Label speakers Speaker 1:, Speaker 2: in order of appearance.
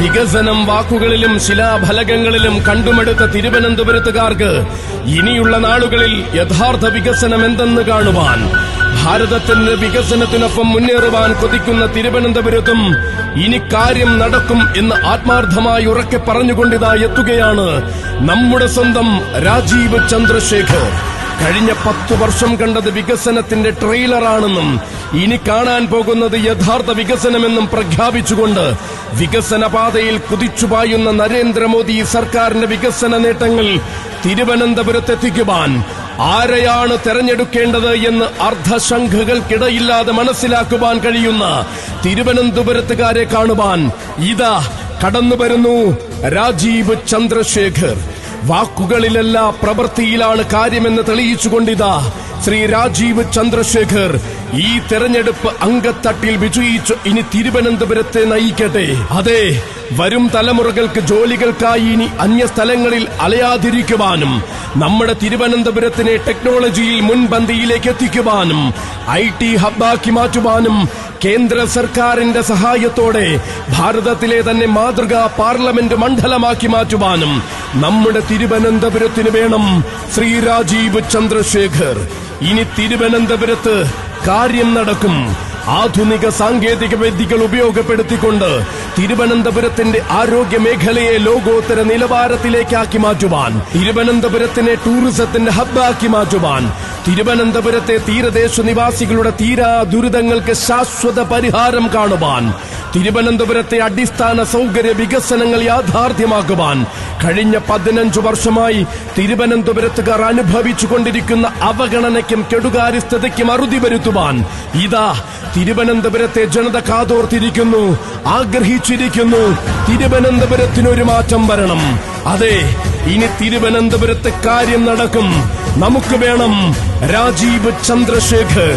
Speaker 1: വികസനം വാക്കുകളിലും ശിലാഫലകങ്ങളിലും കണ്ടുമെടുത്ത തിരുവനന്തപുരത്തുകാർക്ക് ഇനിയുള്ള നാളുകളിൽ യഥാർത്ഥ വികസനം എന്തെന്ന് കാണുവാൻ, ഭാരതത്തിന്റെ വികസനത്തിനൊപ്പം മുന്നേറുവാൻ കൊതിക്കുന്ന തിരുവനന്തപുരത്തും ഇനി കാര്യം നടക്കും എന്ന് ആത്മാർത്ഥമായി ഉറക്കെ പറഞ്ഞുകൊണ്ടിതാ എത്തുകയാണ് നമ്മുടെ സ്വന്തം രാജീവ് ചന്ദ്രശേഖർ. കഴിഞ്ഞ 10 വർഷം കണ്ടത് വികസനത്തിന്റെ ട്രെയിലറാണെന്നും ഇനി കാണാൻ പോകുന്നത് യഥാർത്ഥ വികസനമെന്നും പ്രഖ്യാപിച്ചുകൊണ്ട് വികസന പാതയിൽ കുതിച്ചുപായുന്ന നരേന്ദ്രമോദി സർക്കാരിന്റെ വികസന നേട്ടങ്ങൾ തിരുവനന്തപുരത്തെത്തിക്കുവാൻ ആരെയാണ് തെരഞ്ഞെടുക്കേണ്ടത് എന്ന് അർദ്ധശങ്കകൾക്കിടയില്ലാതെ മനസ്സിലാക്കുവാൻ കഴിയുന്ന തിരുവനന്തപുരത്തുകാരെ കാണുവാൻ ഇതാ കടന്നുവരുന്നു രാജീവ് ചന്ദ്രശേഖർ. വാക്കുകളിലല്ല പ്രവൃത്തിയിലാണ് കാര്യമെന്ന് തെളിയിച്ചുകൊണ്ടിതാ ശ്രീ രാജീവ് ചന്ദ്രശേഖർ ഈ തെരഞ്ഞെടുപ്പ് അങ്കത്തട്ടിൽ വിജയിച്ചു ഇനി തിരുവനന്തപുരത്തെ നയിക്കട്ടെ. അതെ, വരും തലമുറകൾക്ക് ജോലികൾക്കായി ഇനി അന്യസ്ഥലങ്ങളിൽ അലയാതിരിക്കുവാനും നമ്മുടെ തിരുവനന്തപുരത്തിനെ ടെക്നോളജിയിൽ മുൻപന്തിയിലേക്ക് എത്തിക്കുവാനും IT ഹബ്ബാക്കി മാറ്റുവാനും കേന്ദ്ര സർക്കാരിന്റെ സഹായത്തോടെ ഭാരതത്തിലെ തന്നെ മാതൃകാ പാർലമെന്റ് മണ്ഡലമാക്കി മാറ്റുവാനും നമ്മുടെ തിരുവനന്തപുരത്തിന് വേണം ശ്രീ രാജീവ് ചന്ദ്രശേഖർ. ഇനി തിരുവനന്തപുരത്ത് കാര്യം നടക്കും. ആധുനിക സാങ്കേതിക വിദ്യകൾ ഉപയോഗപ്പെടുത്തിക്കൊണ്ട് തിരുവനന്തപുരത്തിന്റെ ആരോഗ്യ മേഖലയെ ലോകോത്തര നിലവാരത്തിലേക്കാക്കി മാറ്റുവാൻ, തിരുവനന്തപുരത്തിനെ ടൂറിസത്തിന്റെ ഹബ്ബാക്കി മാറ്റുവാൻ, തിരുവനന്തപുരത്തെ തീരദേശ നിവാസികളുടെ തീരാ ദുരിതങ്ങൾക്ക് ശാശ്വത പരിഹാരം കാണുവാൻ, തിരുവനന്തപുരത്തെ അടിസ്ഥാന സൗകര്യ വികസനങ്ങൾ യാഥാർത്ഥ്യമാക്കുവാൻ കഴിഞ്ഞ 15 വർഷമായി തിരുവനന്തപുരത്തുകാർ അനുഭവിച്ചുകൊണ്ടിരിക്കുന്ന അവഗണനയ്ക്കും കെടുകാര്യസ്ഥതയ്ക്കും അറുതി വരുത്തുവാൻ ഇതാ തിരുവനന്തപുരത്തെ ജനത കാതോർത്തിരിക്കുന്നു, ആഗ്രഹിച്ചിരിക്കുന്നു. തിരുവനന്തപുരത്തിനൊരു മാറ്റം വരണം. അതെ, ഇനി തിരുവനന്തപുരത്ത് കാര്യം നടക്കും. നമുക്ക് വേണം രാജീവ് ചന്ദ്രശേഖർ.